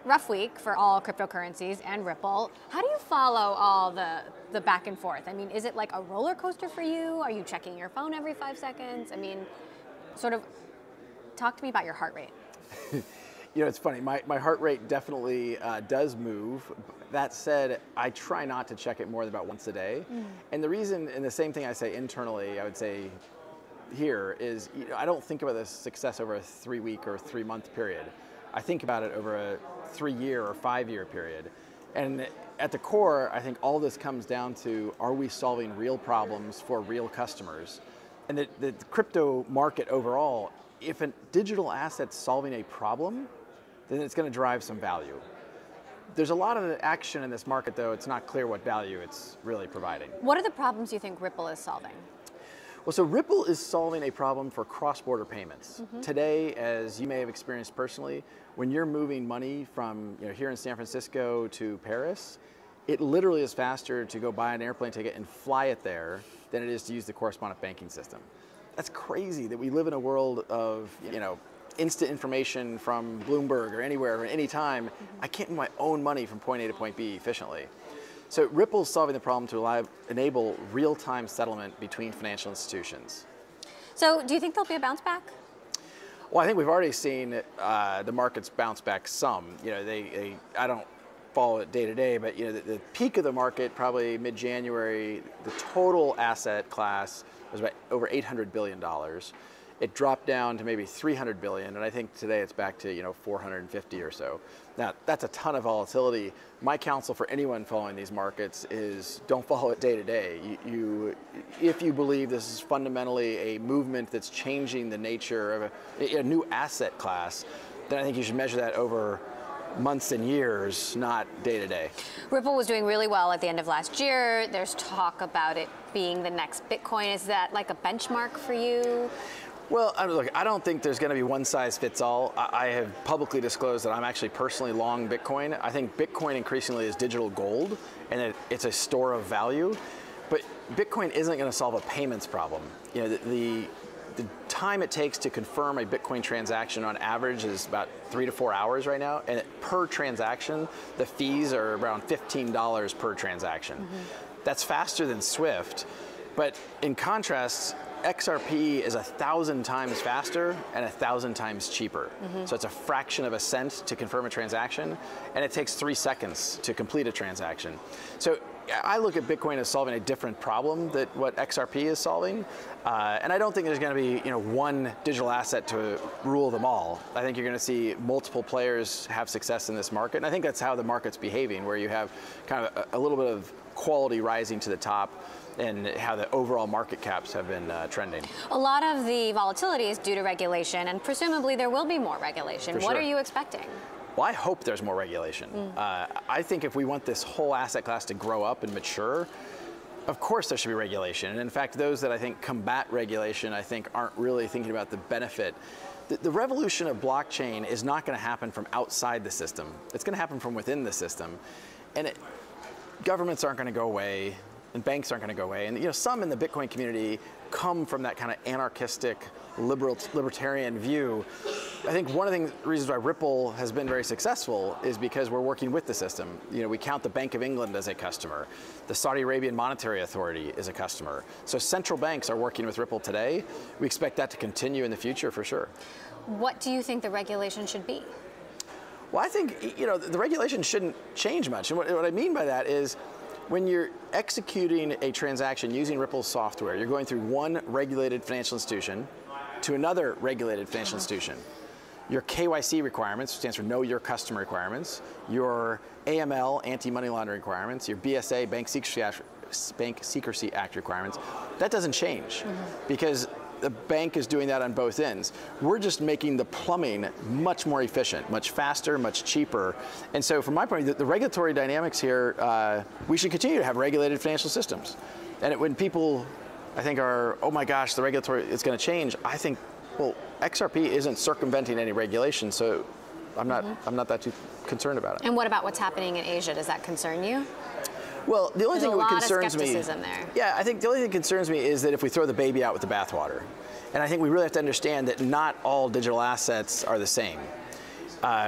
rough week for all cryptocurrencies and Ripple. How do you follow all the back and forth? I mean, is it like a roller coaster for you? Are you checking your phone every 5 seconds? I mean, sort of talk to me about your heart rate. You know, it's funny, my heart rate definitely does move. That said, I try not to check it more than about once a day. And the reason, and the same thing I say internally, I would say here is, you know, I don't think about this success over a 3-week or 3-month period. I think about it over a 3-year or 5-year period. And at the core, I think all this comes down to, are we solving real problems for real customers? And the crypto market overall, if a digital asset's solving a problem, then it's going to drive some value. There's a lot of action in this market, though. It's not clear what value it's really providing. What are the problems you think Ripple is solving? Well, so Ripple is solving a problem for cross-border payments. Today, as you may have experienced personally, when you're moving money from here in San Francisco to Paris, it literally is faster to go buy an airplane ticket and fly it there than it is to use the correspondent banking system. That's crazy that we live in a world of instant information from Bloomberg or anywhere or any time. I can't move my own money from point A to point B efficiently. So Ripple's solving the problem to enable real-time settlement between financial institutions. So do you think there'll be a bounce back? Well, I think we've already seen the markets bounce back some. I don't follow it day to day, but the peak of the market, probably mid-January, the total asset class was about over $800 billion. It dropped down to maybe $300 billion, and I think today it's back to 450 or so. Now, that's a ton of volatility. My counsel for anyone following these markets is don't follow it day to day. If you believe this is fundamentally a movement that's changing the nature of a new asset class, then I think you should measure that over months and years, not day to day. Ripple was doing really well at the end of last year. There's talk about it being the next Bitcoin. Is that like a benchmark for you? Well, look, I don't think there's going to be one size fits all. I have publicly disclosed that I'm actually personally long Bitcoin. I think Bitcoin increasingly is digital gold, and it's a store of value. But Bitcoin isn't going to solve a payments problem. The time it takes to confirm a Bitcoin transaction on average is about 3 to 4 hours right now, and per transaction, the fees are around $15 per transaction. That's faster than SWIFT, but in contrast, XRP is 1,000 times faster and 1,000 times cheaper. So it's a fraction of a cent to confirm a transaction, and it takes 3 seconds to complete a transaction. So I look at Bitcoin as solving a different problem than what XRP is solving, and I don't think there's going to be one digital asset to rule them all. I think you're going to see multiple players have success in this market, and I think that's how the market's behaving, where you have kind of a little bit of quality rising to the top, and how the overall market caps have been trending. A lot of the volatility is due to regulation, and presumably there will be more regulation. For what sure. are you expecting? Well, I hope there's more regulation. I think if we want this whole asset class to grow up and mature, of course there should be regulation. And in fact, those that I think combat regulation, I think aren't really thinking about the benefit. The revolution of blockchain is not going to happen from outside the system. It's going to happen from within the system. And governments aren't going to go away, and banks aren't going to go away. And some in the Bitcoin community come from that kind of anarchistic, libertarian view. I think one of the reasons why Ripple has been very successful is because we're working with the system. We count the Bank of England as a customer. The Saudi Arabian Monetary Authority is a customer. So central banks are working with Ripple today. We expect that to continue in the future for sure. What do you think the regulation should be? Well, I think the regulation shouldn't change much. And what I mean by that is, when you're executing a transaction using Ripple's software, you're going through one regulated financial institution to another regulated financial institution. Your KYC requirements, which stands for Know Your Customer requirements, your AML, anti-money laundering requirements, your BSA, Bank Secrecy Act requirements, that doesn't change because the bank is doing that on both ends. We're just making the plumbing much more efficient, much faster, much cheaper. And so from my point of view, the regulatory dynamics here, we should continue to have regulated financial systems. And when people, I think, are, oh my gosh, the regulatory is going to change, I think, well, XRP isn't circumventing any regulation, so I'm not that too concerned about it. And what about what's happening in Asia? Does that concern you? Well, the only thing that concerns me, there. Yeah, I think the only thing that concerns me is that if we throw the baby out with the bathwater, and I think we really have to understand that not all digital assets are the same.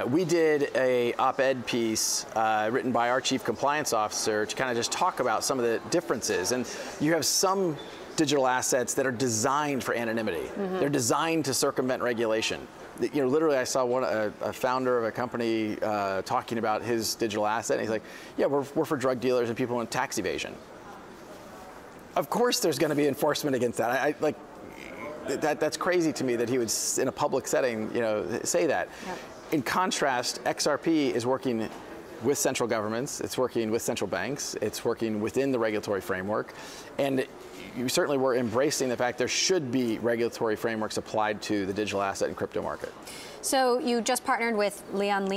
We did a op-ed piece written by our chief compliance officer to kind of just talk about some of the differences. And you have some digital assets that are designed for anonymity. Mm-hmm. They're designed to circumvent regulation. You know, literally, I saw a founder of a company talking about his digital asset, and he's like, "Yeah, we're for drug dealers and people in tax evasion." Of course, there's going to be enforcement against that. That's crazy to me that he would, in a public setting, you know, say that. Yep. In contrast, XRP is working with central governments, it's working with central banks, it's working within the regulatory framework, and you certainly were embracing the fact there should be regulatory frameworks applied to the digital asset and crypto market. So you just partnered with Lian?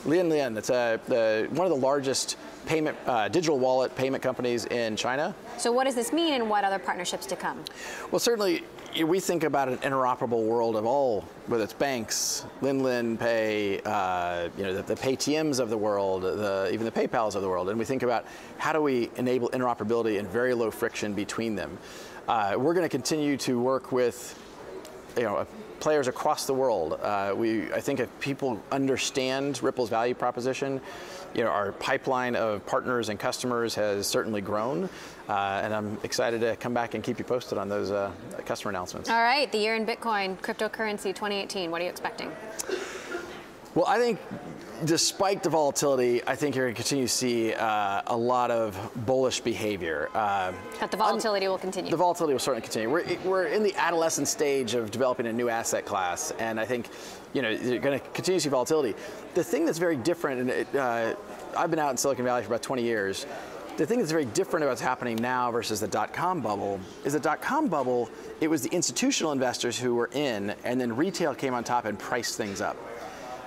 Lian, that's one of the largest digital wallet payment companies in China. So what does this mean, and what other partnerships to come? Well, certainly, we think about an interoperable world of all, whether it's banks, Lin Pay, you know, the Paytms of the world, even the PayPals of the world, and we think about how do we enable interoperability and very low friction between them. We're going to continue to work with, you know, players across the world. I think if people understand Ripple's value proposition, you know, our pipeline of partners and customers has certainly grown, and I'm excited to come back and keep you posted on those customer announcements. All right, the year in Bitcoin, cryptocurrency 2018, what are you expecting? Well, I think despite the volatility, I think you're going to continue to see a lot of bullish behavior. But the volatility will continue. The volatility will certainly continue. We're in the adolescent stage of developing a new asset class, and I think, you know, you're going to continue to see volatility. The thing that's very different, and I've been out in Silicon Valley for about 20 years, the thing that's very different about what's happening now versus the dot-com bubble is the dot-com bubble, it was the institutional investors who were in, and then retail came on top and priced things up.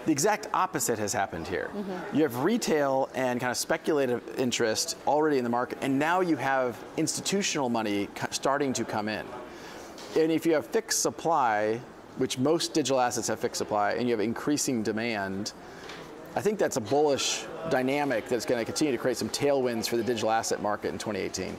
The exact opposite has happened here. Mm-hmm. You have retail and kind of speculative interest already in the market, and now you have institutional money starting to come in. And if you have fixed supply, which most digital assets have fixed supply, and you have increasing demand, I think that's a bullish dynamic that's going to continue to create some tailwinds for the digital asset market in 2018.